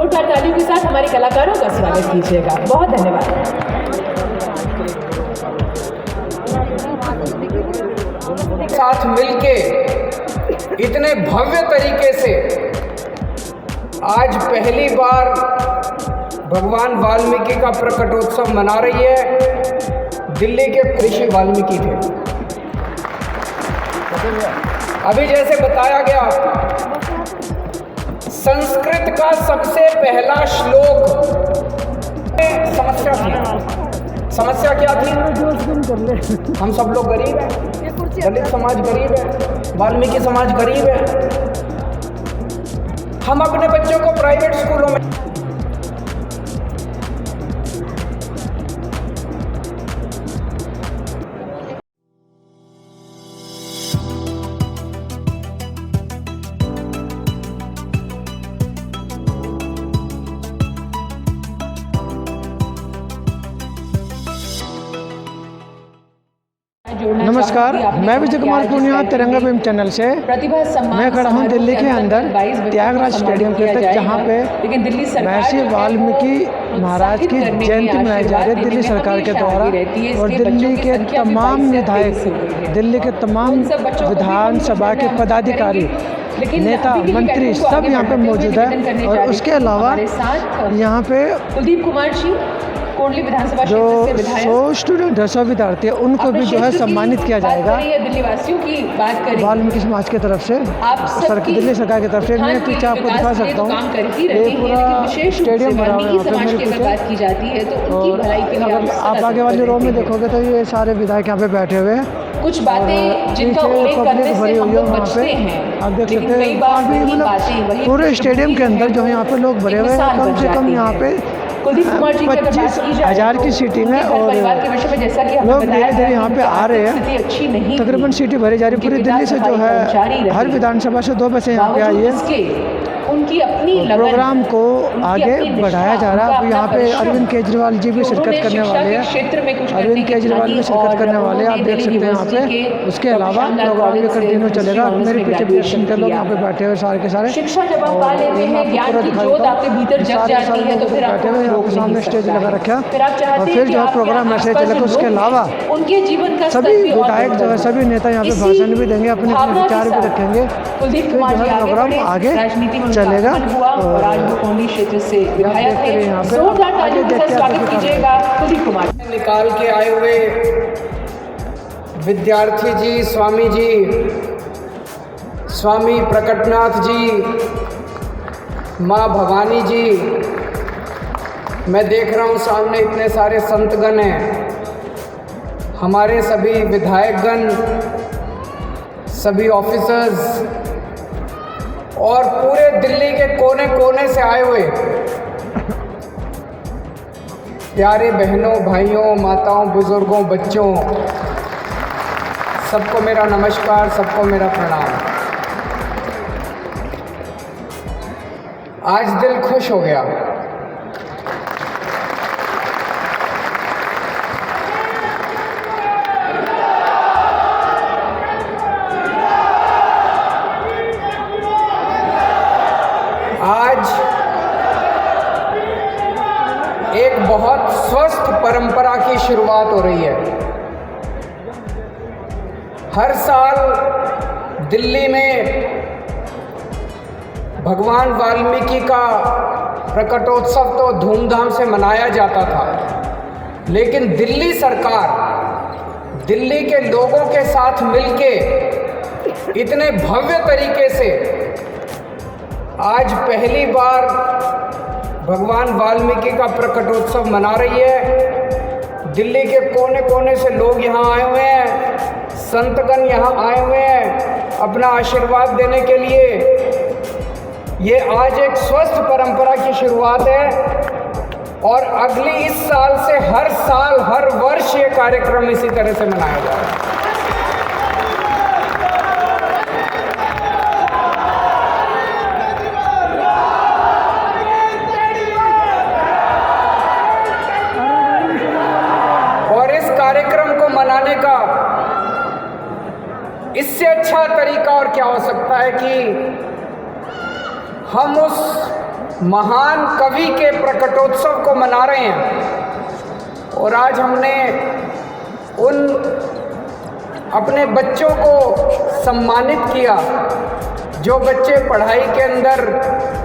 जोरदार तालियों के साथ हमारे कलाकारों का स्वागत कीजिएगा। बहुत धन्यवाद। साथ मिलके इतने भव्य तरीके से आज पहली बार भगवान वाल्मीकि का प्रकटोत्सव मना रही है दिल्ली के ऋषि वाल्मीकि थे। अभी जैसे बताया गया, संस्कृत का सबसे पहला श्लोक समस्या थी। समस्या क्या थी? हम सब लोग गरीब हैं, दलित समाज गरीब है, वाल्मीकि समाज गरीब है। हम अपने बच्चों को प्राइवेट स्कूलों में नमस्कार, मैं विजय कुमार पूर्णिया तिरंगा भीम चैनल से। मैं खड़ा हूँ दिल्ली के अंदर त्यागराज स्टेडियम के तक, जहाँ पे महर्षि वाल्मीकि महाराज की जयंती मनाई जा रही है दिल्ली सरकार के द्वारा। और दिल्ली के तमाम विधायक, दिल्ली के तमाम विधानसभा के पदाधिकारी, नेता, मंत्री सब यहाँ पे मौजूद है। और उसके अलावा यहाँ पे कुलदीप कुमार जी विधानसभा जो 100 स्टूडेंट है, 100 विद्यार्थी है, उनको भी जो है सम्मानित किया जाएगा दिल्ली वासियों की बात करें वाल्मीकि समाज की तरफ से, दिल्ली सरकार की तरफ से। मैं पीछे आपको दिखा सकता हूँ, ये पूरा स्टेडियम भरा हुआ है यहाँ पे मेरे पीछे। और अगर आप आगे वाले रो में देखोगे तो ये सारे विधायक यहाँ पे बैठे हुए हैं। कुछ बातें जिनका उल्लेख करने से हम लोग बचते हैं, आप देख सकते हैं काफ़ी मतलब पूरे स्टेडियम के अंदर जो है यहाँ पे लोग भरे हुए हैं। कम से कम यहाँ पे 25,000 की सीटिंग है और लोग धीरे धीरे यहाँ पे आ रहे हैं। तकरीबन सीटें भरी जा रही है पूरी दिल्ली से। जो है हर विधानसभा से 2 बसें यहाँ पे आई है। उनकी अपनी प्रोग्राम को आगे बढ़ाया जा रहा है। अब यहाँ पे अरविंद केजरीवाल जी भी शिरकत करने वाले हैं। अरविंद केजरीवाल भी शिरकत करने वाले हैं, आप देख सकते हैं यहाँ पे। उसके अलावा प्रोग्राम भी कंटिन्यू चलेगा। मेरे पीछे 20 घंटे लोग यहाँ पे बैठे हुए सारे के सारे। पूरा दिखाई बैठे हुए यहाँ पे सामने स्टेज लगा रखा है। और फिर जो है प्रोग्राम ऐसे चलेगा। उसके अलावा सभी विधायक जो है, सभी नेता यहाँ पे भाषण भी देंगे, अपने अपने विचार भी रखेंगे। फिर जो है प्रोग्राम आगे चलेगा। और आज वो कोंडी क्षेत्र से विधायक हैं। यहाँ पे जोरदार तालियों के साथ स्वागत कीजिएगा कुलदीप कुमार। निकाल के आए हुए विद्यार्थी जी, स्वामी जी, स्वामी प्रकटनाथ जी, माँ भवानी जी, मैं देख रहा हूँ सामने इतने सारे संतगण हैं, हमारे सभी विधायकगण, सभी ऑफिसर्स और पूरे दिल्ली के कोने कोने से आए हुए प्यारे बहनों, भाइयों, माताओं, बुजुर्गों, बच्चों, सबको मेरा नमस्कार, सबको मेरा प्रणाम। आज दिल खुश हो गया। आज एक बहुत स्वस्थ परंपरा की शुरुआत हो रही है। हर साल दिल्ली में भगवान वाल्मीकि का प्रकटोत्सव तो धूमधाम से मनाया जाता था, लेकिन दिल्ली सरकार दिल्ली के लोगों के साथ मिलके इतने भव्य तरीके से आज पहली बार भगवान वाल्मीकि का प्रकटोत्सव मना रही है। दिल्ली के कोने कोने से लोग यहाँ आए हुए हैं, संतगण यहाँ आए हुए हैं अपना आशीर्वाद देने के लिए। ये आज एक स्वस्थ परंपरा की शुरुआत है और अगली इस साल से हर साल, हर वर्ष ये कार्यक्रम इसी तरह से मनाया जाएगा। कार्यक्रम को मनाने का इससे अच्छा तरीका और क्या हो सकता है कि हम उस महान कवि के प्रकटोत्सव को मना रहे हैं। और आज हमने उन अपने बच्चों को सम्मानित किया जो बच्चे पढ़ाई के अंदर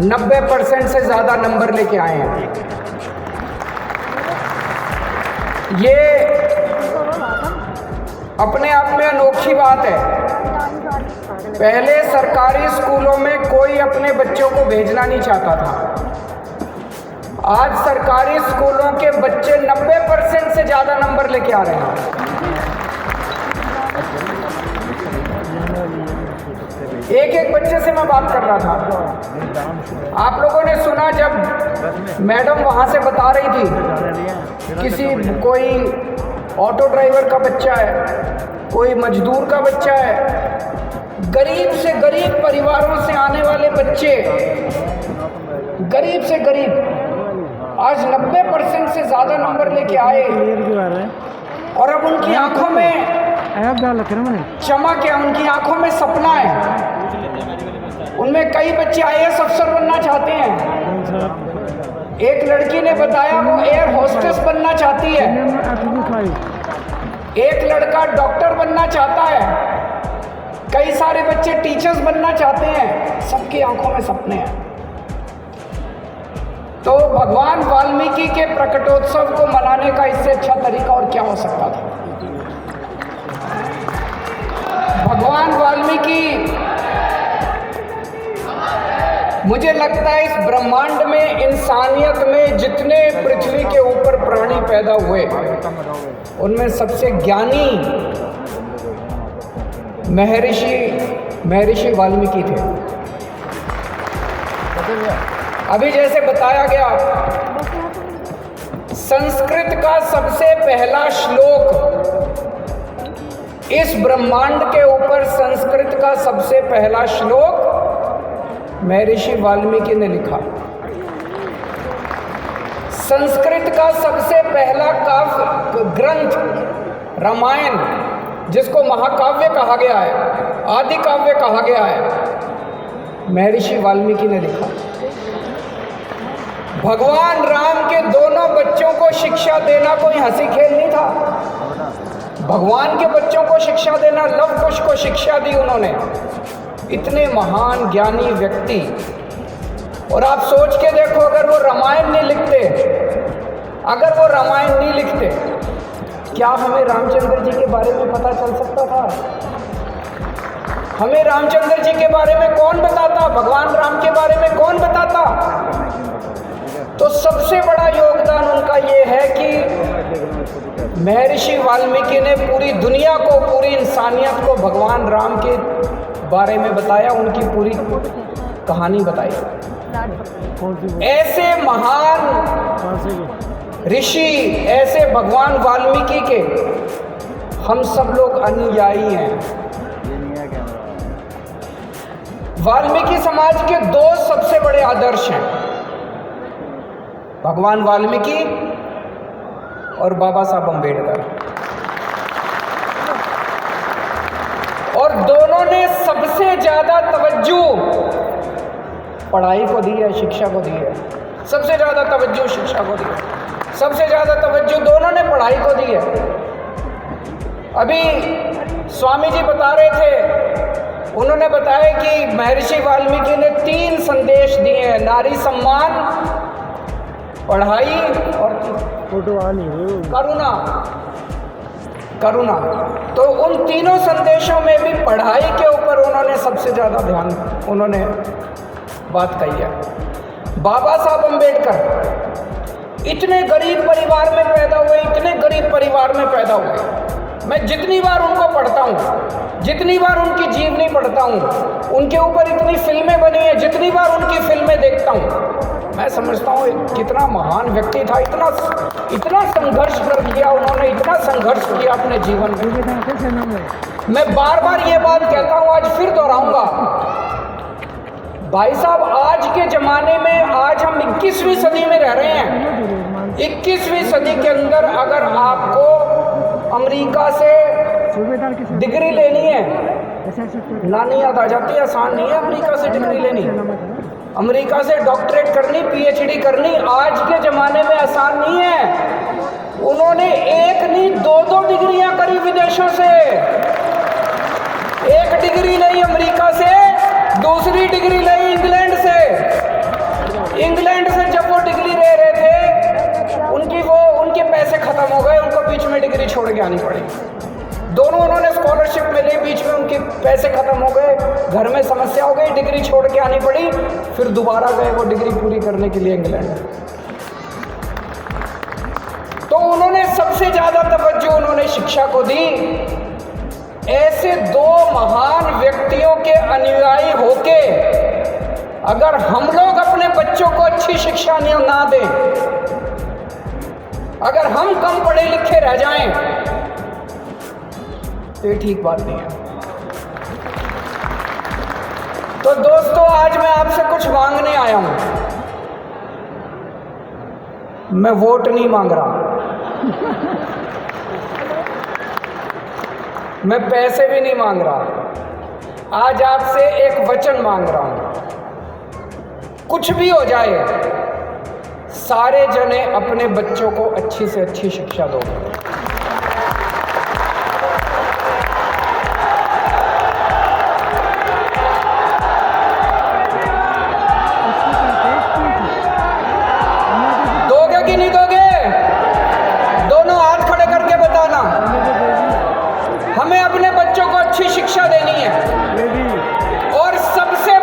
90% से ज़्यादा नंबर लेके आए हैं। ये अपने आप में अनोखी बात है। पहले सरकारी स्कूलों में कोई अपने बच्चों को भेजना नहीं चाहता था। आज सरकारी स्कूलों के बच्चे 90% से ज़्यादा नंबर लेके आ रहे हैं। एक बच्चे से मैं बात कर रहा था। आप लोगों ने सुना जब मैडम वहाँ से बता रही थी, कोई ऑटो ड्राइवर का बच्चा है, कोई मजदूर का बच्चा है, गरीब से गरीब परिवारों से आने वाले बच्चे, गरीब से गरीब आज 90% से ज़्यादा नंबर लेके आए। और अब उनकी आंखों में चमक है, उनकी आंखों में सपना है। उनमें कई बच्चे IAS अफसर बनना चाहते हैं। एक लड़की ने बताया वो एयर होस्टेस बनना चाहती है। एक लड़का डॉक्टर बनना चाहता है। कई सारे बच्चे टीचर्स बनना चाहते हैं। सबकी आंखों में सपने हैं। तो भगवान वाल्मीकि के प्रकटोत्सव को मनाने का इससे अच्छा तरीका और क्या हो सकता था। भगवान वाल्मीकि, मुझे लगता है इस ब्रह्मांड में, इंसानियत में जितने पृथ्वी के ऊपर प्राणी पैदा हुए उनमें सबसे ज्ञानी महर्षि वाल्मीकि थे। अभी जैसे बताया गया, संस्कृत का सबसे पहला श्लोक, इस ब्रह्मांड के ऊपर संस्कृत का सबसे पहला श्लोक महर्षि वाल्मीकि ने लिखा। संस्कृत का सबसे पहला काव्य ग्रंथ रामायण, जिसको महाकाव्य कहा गया है, आदि काव्य कहा गया है, महर्षि वाल्मीकि ने लिखा। भगवान राम के दोनों बच्चों को शिक्षा देना कोई हंसी खेल नहीं था। भगवान के बच्चों को शिक्षा देना, लव कुश को शिक्षा दी उन्होंने। इतने महान ज्ञानी व्यक्ति। और आप सोच के देखो, अगर वो रामायण नहीं लिखते, क्या हमें रामचंद्र जी के बारे में पता चल सकता था? हमें रामचंद्र जी के बारे में कौन बताता? भगवान राम के बारे में कौन बताता? तो सबसे बड़ा योगदान उनका ये है कि महर्षि वाल्मीकि ने पूरी दुनिया को, पूरी इंसानियत को भगवान राम के बारे में बताया, उनकी पूरी कहानी बताई। ऐसे महान ऋषि, ऐसे भगवान वाल्मीकि के हम सब लोग अनुयायी हैं। वाल्मीकि समाज के दो सबसे बड़े आदर्श हैं, भगवान वाल्मीकि और बाबा साहब अम्बेडकर। और दोनों ने सबसे ज़्यादा तवज्जो पढ़ाई को दी है, शिक्षा को दी है। सबसे ज़्यादा तवज्जो शिक्षा को दी है, सबसे ज़्यादा तवज्जो दोनों ने पढ़ाई को दी है। अभी स्वामी जी बता रहे थे, उन्होंने बताया कि महर्षि वाल्मीकि ने 3 संदेश दिए हैं, नारी सम्मान, पढ़ाई और करुणा। तो उन तीनों संदेशों में भी पढ़ाई के ऊपर उन्होंने सबसे ज़्यादा ध्यान, उन्होंने बात कही है। बाबा साहब अम्बेडकर इतने गरीब परिवार में पैदा हुए, इतने गरीब परिवार में पैदा हुए। मैं जितनी बार उनको पढ़ता हूँ, जितनी बार उनकी जीवनी पढ़ता हूँ, उनके ऊपर इतनी फिल्में बनी हैं, जितनी बार उनकी फिल्में देखता हूँ, मैं समझता हूँ कितना महान व्यक्ति था। इतना संघर्ष कर दिया उन्होंने, इतना संघर्ष किया अपने जीवन में। मैं बार बार ये बात कहता हूँ, आज फिर दोहराऊंगा। भाई साहब, आज के ज़माने में, आज हम 21वीं सदी में रह रहे हैं। 21वीं सदी के अंदर अगर आपको अमेरिका से डिग्री लेनी है, लानी याद आ जाती है, आसान नहीं है अमेरिका से डिग्री लेनी। अमेरिका से डॉक्टरेट करनी, पीएचडी करनी आज के ज़माने में आसान नहीं है। उन्होंने एक नहीं 2-2 डिग्रियां करी विदेशों से। एक डिग्री ली अमेरिका से, दूसरी डिग्री ली इंग्लैंड से। इंग्लैंड से जब वो डिग्री ले रहे थे उनके पैसे ख़त्म हो गए, उनको बीच में डिग्री छोड़ के आनी पड़ी। दोनों उन्होंने स्कॉलरशिप में ली, बीच में उनके पैसे ख़त्म हो गए, घर में समस्या हो गई, डिग्री छोड़ के आनी पड़ी। फिर दोबारा गए वो डिग्री पूरी करने के लिए इंग्लैंड। तो उन्होंने सबसे ज़्यादा तवज्जो उन्होंने शिक्षा को दी। ऐसे 2 महान व्यक्तियों के अनुयायी होके अगर हम लोग अपने बच्चों को अच्छी शिक्षा ना दें, अगर हम कम पढ़े लिखे रह जाएं, तो ये ठीक बात नहीं है। तो दोस्तों, आज मैं आपसे कुछ मांगने आया हूं। मैं वोट नहीं मांग रहा, मैं पैसे भी नहीं मांग रहा। आज आपसे एक वचन मांग रहा हूं। कुछ भी हो जाए, सारे जने अपने बच्चों को अच्छी से अच्छी शिक्षा दो। दोगे कि नहीं दोगे? दोनों हाथ खड़े करके बताना। हमें अपने बच्चों को अच्छी शिक्षा देनी है। और सबसे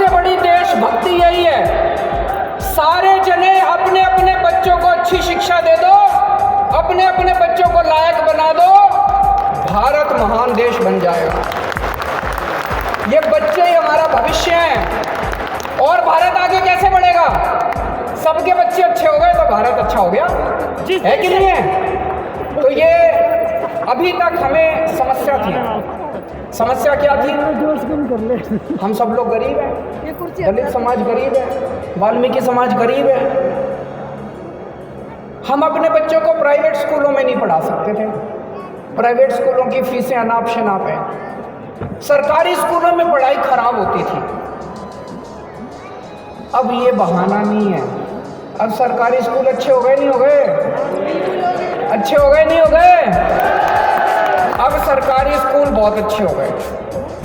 बड़ी देशभक्ति यही है, सारे जने अपने अपने बच्चों को अच्छी शिक्षा दे दो, अपने अपने बच्चों को लायक बना दो, भारत महान देश बन जाएगा। ये बच्चे ही हमारा भविष्य हैं। और भारत आगे कैसे बढ़ेगा? सबके बच्चे अच्छे हो गए तो भारत अच्छा हो गया, है कि नहीं है? तो ये अभी तक हमें समस्या थी। समस्या क्या थी? हम सब लोग गरीब हैं, दलित समाज गरीब है, वाल्मीकि समाज गरीब है। हम अपने बच्चों को प्राइवेट स्कूलों में नहीं पढ़ा सकते थे। प्राइवेट स्कूलों की फीसें अनाप शनाप हैं। सरकारी स्कूलों में पढ़ाई खराब होती थी। अब ये बहाना नहीं है। अब सरकारी स्कूल अच्छे हो गए नहीं हो गए? अच्छे हो गए नहीं हो गए? अब सरकारी स्कूल बहुत अच्छे हो गए,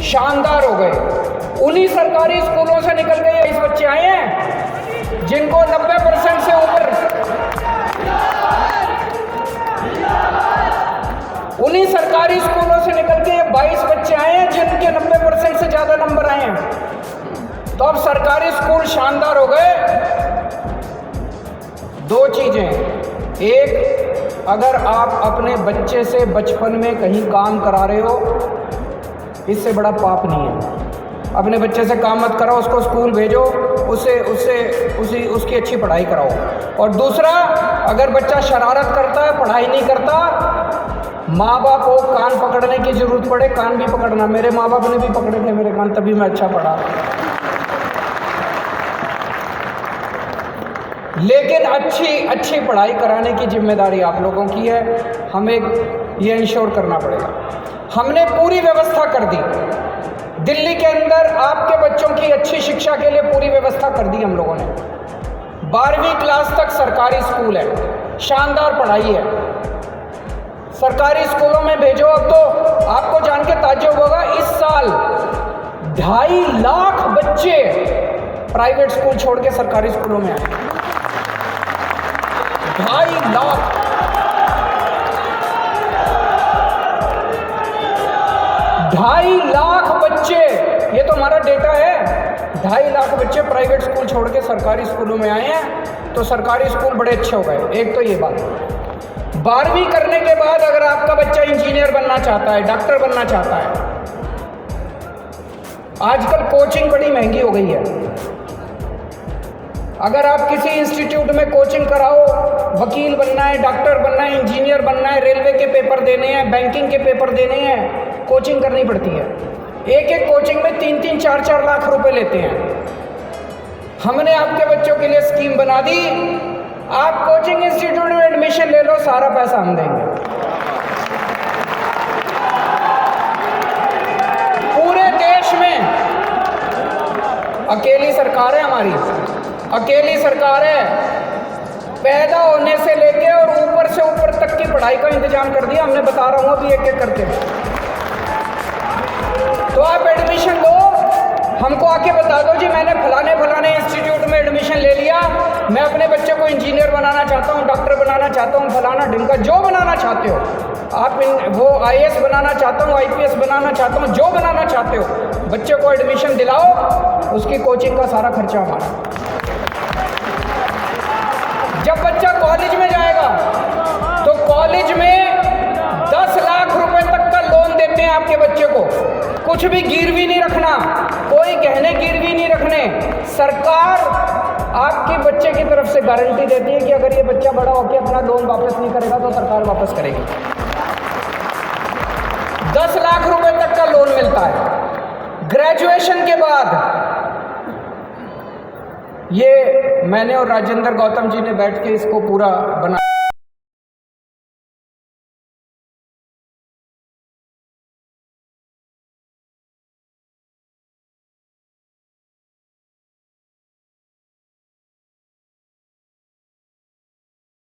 शानदार हो गए। उन्हीं सरकारी स्कूलों से निकल के 20 बच्चे आए हैं जिनको 90% से ऊपर, उन्हीं सरकारी स्कूलों से निकल के 22 बच्चे आए हैं जिनके 90% से ज़्यादा नंबर आए हैं। तो अब सरकारी स्कूल शानदार हो गए। 2 चीज़ें, एक, अगर आप अपने बच्चे से बचपन में कहीं काम करा रहे हो, इससे बड़ा पाप नहीं है। अपने बच्चे से काम मत कराओ, उसको स्कूल भेजो, उसकी अच्छी पढ़ाई कराओ। और दूसरा, अगर बच्चा शरारत करता है, पढ़ाई नहीं करता, माँ बाप को कान पकड़ने की ज़रूरत पड़े, कान भी पकड़ना। मेरे माँ बाप ने भी पकड़े थे मेरे कान, तभी मैं अच्छा पढ़ा। लेकिन अच्छी पढ़ाई कराने की जिम्मेदारी आप लोगों की है। हमें ये इंश्योर करना पड़ेगा। हमने पूरी व्यवस्था कर दी। दिल्ली के अंदर आपके बच्चों की अच्छी शिक्षा के लिए पूरी व्यवस्था कर दी हम लोगों ने। 12वीं क्लास तक सरकारी स्कूल है, शानदार पढ़ाई है। सरकारी स्कूलों में भेजो। अब तो आपको जान के ताज्जुब होगा, इस साल 2.5 लाख बच्चे प्राइवेट स्कूल छोड़ के सरकारी स्कूलों में आए। 2.5 लाख। 2.5 लाख बच्चे, ये तो हमारा डेटा है। 2.5 लाख बच्चे प्राइवेट स्कूल छोड़ के सरकारी स्कूलों में आए हैं। तो सरकारी स्कूल बड़े अच्छे हो गए। एक तो ये बात। 12वीं करने के बाद अगर आपका बच्चा इंजीनियर बनना चाहता है, डॉक्टर बनना चाहता है, आजकल कोचिंग बड़ी महंगी हो गई है। अगर आप किसी इंस्टीट्यूट में कोचिंग कराओ, वकील बनना है, डॉक्टर बनना है, इंजीनियर बनना है, रेलवे के पेपर देने हैं, बैंकिंग के पेपर देने हैं, कोचिंग करनी पड़ती है। एक कोचिंग में 3-3, 4-4 लाख रुपए लेते हैं। हमने आपके बच्चों के लिए स्कीम बना दी, आप कोचिंग इंस्टीट्यूट में एडमिशन ले लो, सारा पैसा हम देंगे। अकेली सरकार है हमारी, अकेली सरकार है। पैदा होने से लेके और ऊपर से ऊपर तक की पढ़ाई का इंतजाम कर दिया हमने, बता रहा हूँ अभी एक एक करके। तो आप एडमिशन लो, हमको आके बता दो जी मैंने फलाने फलाने इंस्टीट्यूट में एडमिशन ले लिया, मैं अपने बच्चे को इंजीनियर बनाना चाहता हूँ, डॉक्टर बनाना चाहता हूँ, फलाना ढिमका, जो बनाना चाहते हो आप, वो IAS बनाना चाहता हूँ, IPS बनाना चाहता हूँ, जो बनाना चाहते हो, बच्चे को एडमिशन दिलाओ, उसकी कोचिंग का सारा खर्चा हमारा। जब बच्चा कॉलेज में जाएगा तो कॉलेज में 10 लाख रुपए तक का लोन देते हैं आपके बच्चे को, कुछ भी गिरवी नहीं रखना, कोई गहने गिरवी नहीं रखने। सरकार आपके बच्चे की तरफ से गारंटी देती है कि अगर ये बच्चा बड़ा होकर अपना लोन वापस नहीं करेगा तो सरकार वापस करेगी। 10 लाख रुपए तक का लोन मिलता है। ग्रेजुएशन के बाद ये मैंने और राजेंद्र गौतम जी ने बैठ के इसको पूरा बना